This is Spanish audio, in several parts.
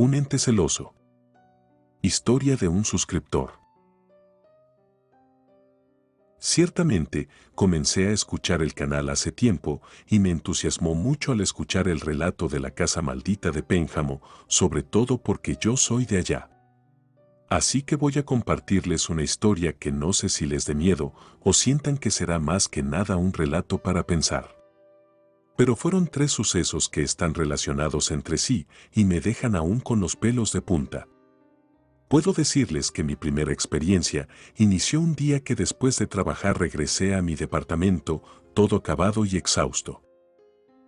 Un ente celoso. Historia de un suscriptor. Ciertamente, comencé a escuchar el canal hace tiempo y me entusiasmó mucho al escuchar el relato de la casa maldita de Pénjamo, sobre todo porque yo soy de allá. Así que voy a compartirles una historia que no sé si les dé miedo o sientan que será más que nada un relato para pensar. Pero fueron 3 sucesos que están relacionados entre sí y me dejan aún con los pelos de punta. Puedo decirles que mi primera experiencia inició un día que después de trabajar regresé a mi departamento, todo acabado y exhausto.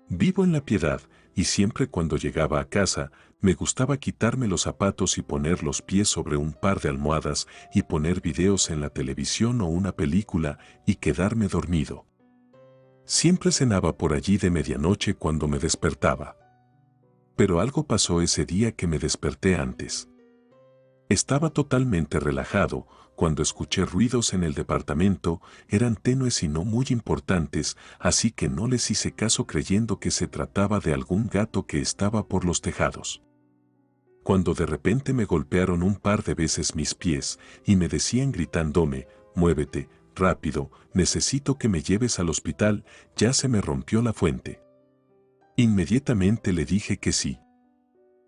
Vivo en La Piedad, y siempre cuando llegaba a casa, me gustaba quitarme los zapatos y poner los pies sobre un par de almohadas y poner videos en la televisión o una película y quedarme dormido. Siempre cenaba por allí de medianoche cuando me despertaba. Pero algo pasó ese día que me desperté antes. Estaba totalmente relajado cuando escuché ruidos en el departamento, eran tenues y no muy importantes, así que no les hice caso creyendo que se trataba de algún gato que estaba por los tejados. Cuando de repente me golpearon un par de veces mis pies y me decían gritándome, «Muévete, rápido, necesito que me lleves al hospital, ya se me rompió la fuente». Inmediatamente le dije que sí.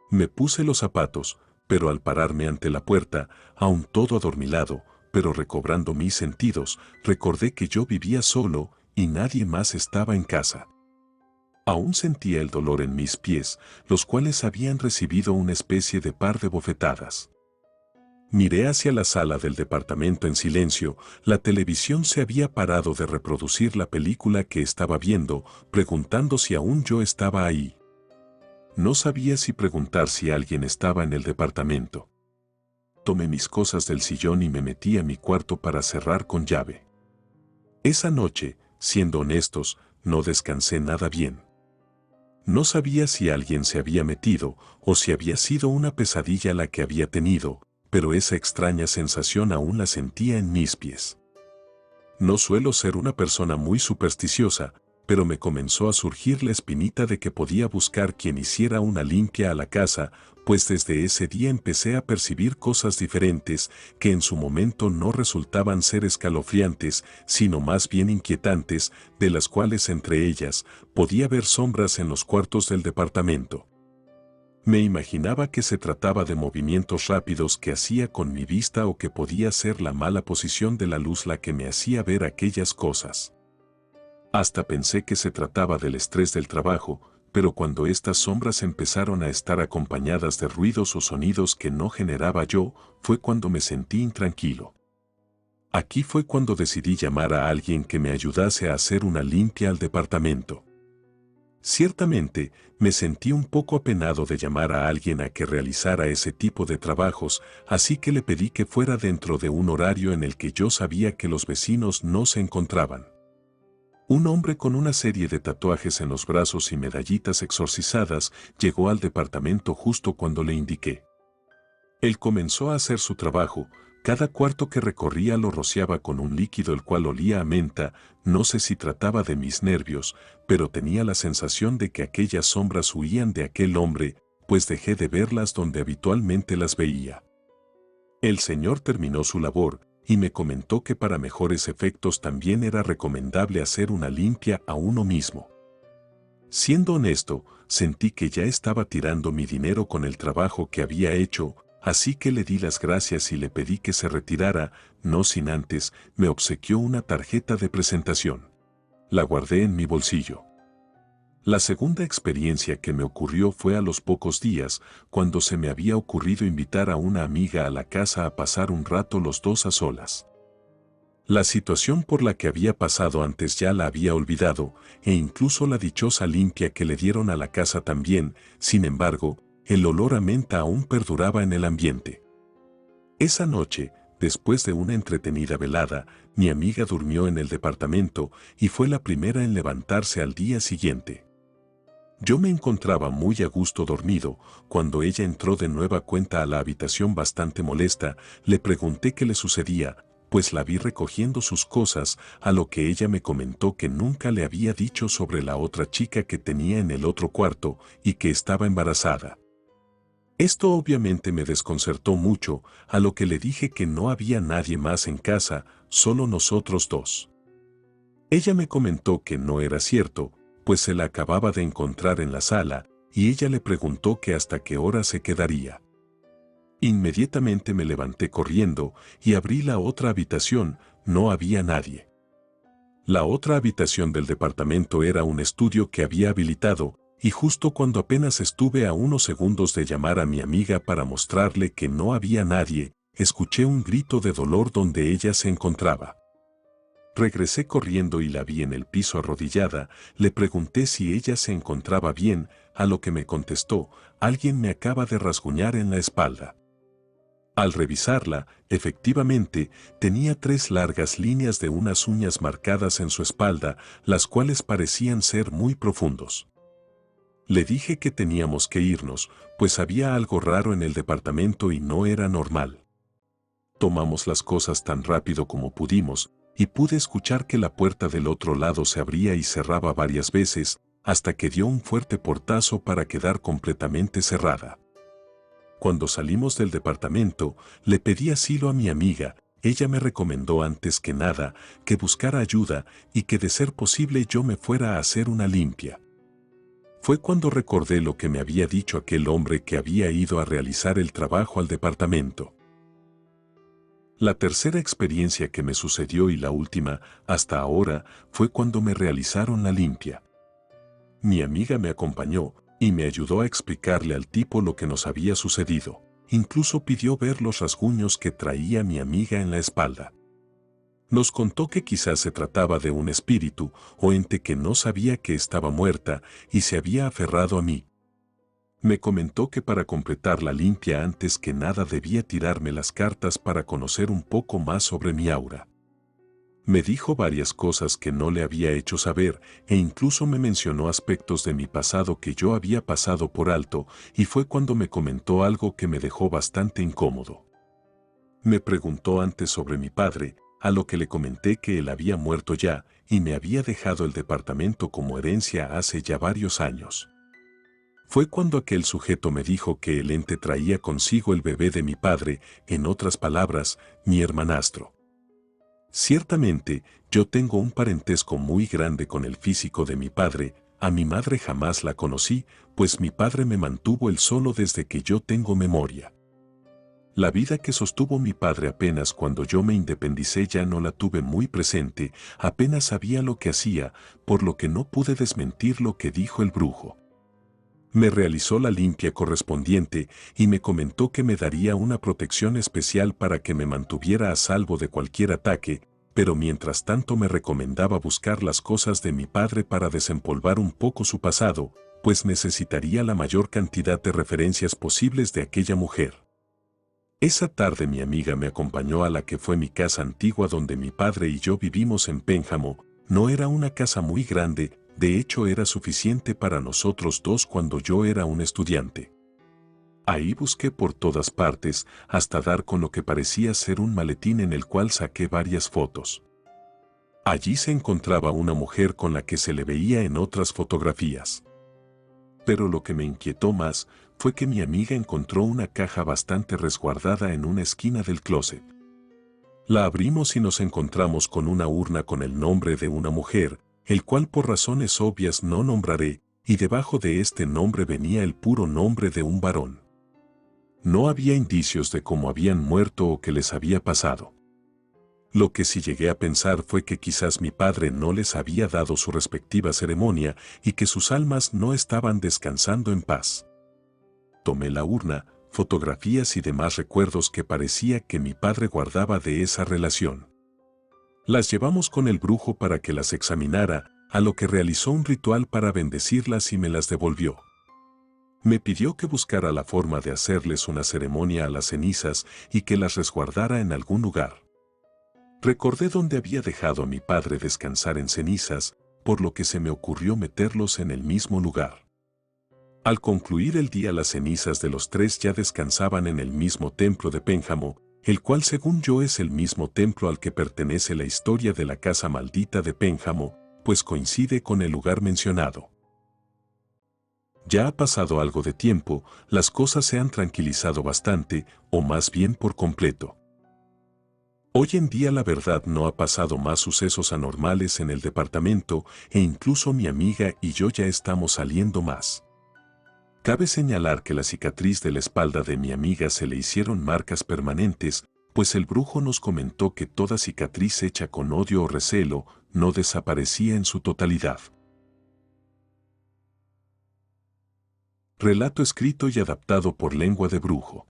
Me puse los zapatos, pero al pararme ante la puerta, aún todo adormilado, pero recobrando mis sentidos, recordé que yo vivía solo y nadie más estaba en casa. Aún sentía el dolor en mis pies, los cuales habían recibido una especie de par de bofetadas. Miré hacia la sala del departamento en silencio, la televisión se había parado de reproducir la película que estaba viendo, preguntando si aún yo estaba ahí. No sabía si preguntar si alguien estaba en el departamento. Tomé mis cosas del sillón y me metí a mi cuarto para cerrar con llave. Esa noche, siendo honestos, no descansé nada bien. No sabía si alguien se había metido o si había sido una pesadilla la que había tenido, pero esa extraña sensación aún la sentía en mis pies. No suelo ser una persona muy supersticiosa, pero me comenzó a surgir la espinita de que podía buscar quien hiciera una limpia a la casa, pues desde ese día empecé a percibir cosas diferentes que en su momento no resultaban ser escalofriantes, sino más bien inquietantes, de las cuales entre ellas podía ver sombras en los cuartos del departamento. Me imaginaba que se trataba de movimientos rápidos que hacía con mi vista o que podía ser la mala posición de la luz la que me hacía ver aquellas cosas. Hasta pensé que se trataba del estrés del trabajo, pero cuando estas sombras empezaron a estar acompañadas de ruidos o sonidos que no generaba yo, fue cuando me sentí intranquilo. Aquí fue cuando decidí llamar a alguien que me ayudase a hacer una limpia al departamento. Ciertamente, me sentí un poco apenado de llamar a alguien a que realizara ese tipo de trabajos, así que le pedí que fuera dentro de un horario en el que yo sabía que los vecinos no se encontraban. Un hombre con una serie de tatuajes en los brazos y medallitas exorcizadas llegó al departamento justo cuando le indiqué. Él comenzó a hacer su trabajo, cada cuarto que recorría lo rociaba con un líquido el cual olía a menta, no sé si trataba de mis nervios, pero tenía la sensación de que aquellas sombras huían de aquel hombre, pues dejé de verlas donde habitualmente las veía. El señor terminó su labor, y me comentó que para mejores efectos también era recomendable hacer una limpia a uno mismo. Siendo honesto, sentí que ya estaba tirando mi dinero con el trabajo que había hecho, así que le di las gracias y le pedí que se retirara, no sin antes me obsequió una tarjeta de presentación. La guardé en mi bolsillo. La segunda experiencia que me ocurrió fue a los pocos días, cuando se me había ocurrido invitar a una amiga a la casa a pasar un rato los dos a solas. La situación por la que había pasado antes ya la había olvidado, e incluso la dichosa limpia que le dieron a la casa también, sin embargo, el olor a menta aún perduraba en el ambiente. Esa noche, después de una entretenida velada, mi amiga durmió en el departamento y fue la primera en levantarse al día siguiente. Yo me encontraba muy a gusto dormido, cuando ella entró de nueva cuenta a la habitación bastante molesta, le pregunté qué le sucedía, pues la vi recogiendo sus cosas, a lo que ella me comentó que nunca le había dicho sobre la otra chica que tenía en el otro cuarto y que estaba embarazada. Esto obviamente me desconcertó mucho, a lo que le dije que no había nadie más en casa, solo nosotros dos. Ella me comentó que no era cierto, pues se la acababa de encontrar en la sala, y ella le preguntó que hasta qué hora se quedaría. Inmediatamente me levanté corriendo y abrí la otra habitación, no había nadie. La otra habitación del departamento era un estudio que había habilitado, y justo cuando apenas estuve a unos segundos de llamar a mi amiga para mostrarle que no había nadie, escuché un grito de dolor donde ella se encontraba. Regresé corriendo y la vi en el piso arrodillada, le pregunté si ella se encontraba bien, a lo que me contestó, alguien me acaba de rasguñar en la espalda. Al revisarla, efectivamente, tenía 3 largas líneas de unas uñas marcadas en su espalda, las cuales parecían ser muy profundos. Le dije que teníamos que irnos, pues había algo raro en el departamento y no era normal. Tomamos las cosas tan rápido como pudimos, y pude escuchar que la puerta del otro lado se abría y cerraba varias veces, hasta que dio un fuerte portazo para quedar completamente cerrada. Cuando salimos del departamento, le pedí asilo a mi amiga. Ella me recomendó antes que nada que buscara ayuda y que de ser posible yo me fuera a hacer una limpia. Fue cuando recordé lo que me había dicho aquel hombre que había ido a realizar el trabajo al departamento. La tercera experiencia que me sucedió y la última, hasta ahora, fue cuando me realizaron la limpia. Mi amiga me acompañó y me ayudó a explicarle al tipo lo que nos había sucedido. Incluso pidió ver los rasguños que traía mi amiga en la espalda. Nos contó que quizás se trataba de un espíritu o ente que no sabía que estaba muerta y se había aferrado a mí. Me comentó que para completar la limpia antes que nada debía tirarme las cartas para conocer un poco más sobre mi aura. Me dijo varias cosas que no le había hecho saber e incluso me mencionó aspectos de mi pasado que yo había pasado por alto, y fue cuando me comentó algo que me dejó bastante incómodo. Me preguntó antes sobre mi padre, a lo que le comenté que él había muerto ya y me había dejado el departamento como herencia hace ya varios años. Fue cuando aquel sujeto me dijo que el ente traía consigo el bebé de mi padre, en otras palabras, mi hermanastro. Ciertamente, yo tengo un parentesco muy grande con el físico de mi padre. A mi madre jamás la conocí, pues mi padre me mantuvo él solo desde que yo tengo memoria. La vida que sostuvo mi padre apenas cuando yo me independicé ya no la tuve muy presente, apenas sabía lo que hacía, por lo que no pude desmentir lo que dijo el brujo. Me realizó la limpia correspondiente y me comentó que me daría una protección especial para que me mantuviera a salvo de cualquier ataque, pero mientras tanto me recomendaba buscar las cosas de mi padre para desempolvar un poco su pasado, pues necesitaría la mayor cantidad de referencias posibles de aquella mujer. Esa tarde mi amiga me acompañó a la que fue mi casa antigua donde mi padre y yo vivimos en Pénjamo. No era una casa muy grande, de hecho era suficiente para nosotros dos cuando yo era un estudiante. Ahí busqué por todas partes hasta dar con lo que parecía ser un maletín en el cual saqué varias fotos. Allí se encontraba una mujer con la que se le veía en otras fotografías. Pero lo que me inquietó más fue que mi amiga encontró una caja bastante resguardada en una esquina del closet. La abrimos y nos encontramos con una urna con el nombre de una mujer, el cual por razones obvias no nombraré, y debajo de este nombre venía el puro nombre de un varón. No había indicios de cómo habían muerto o qué les había pasado. Lo que sí llegué a pensar fue que quizás mi padre no les había dado su respectiva ceremonia y que sus almas no estaban descansando en paz. Tomé la urna, fotografías y demás recuerdos que parecía que mi padre guardaba de esa relación. Las llevamos con el brujo para que las examinara, a lo que realizó un ritual para bendecirlas y me las devolvió. Me pidió que buscara la forma de hacerles una ceremonia a las cenizas y que las resguardara en algún lugar. Recordé dónde había dejado a mi padre descansar en cenizas, por lo que se me ocurrió meterlos en el mismo lugar. Al concluir el día las cenizas de los 3 ya descansaban en el mismo templo de Pénjamo, el cual según yo es el mismo templo al que pertenece la historia de la casa maldita de Pénjamo, pues coincide con el lugar mencionado. Ya ha pasado algo de tiempo, las cosas se han tranquilizado bastante, o más bien por completo. Hoy en día la verdad no ha pasado más sucesos anormales en el departamento e incluso mi amiga y yo ya estamos saliendo más. Cabe señalar que la cicatriz de la espalda de mi amiga se le hicieron marcas permanentes, pues el brujo nos comentó que toda cicatriz hecha con odio o recelo no desaparecía en su totalidad. Relato escrito y adaptado por Lengua de Brujo.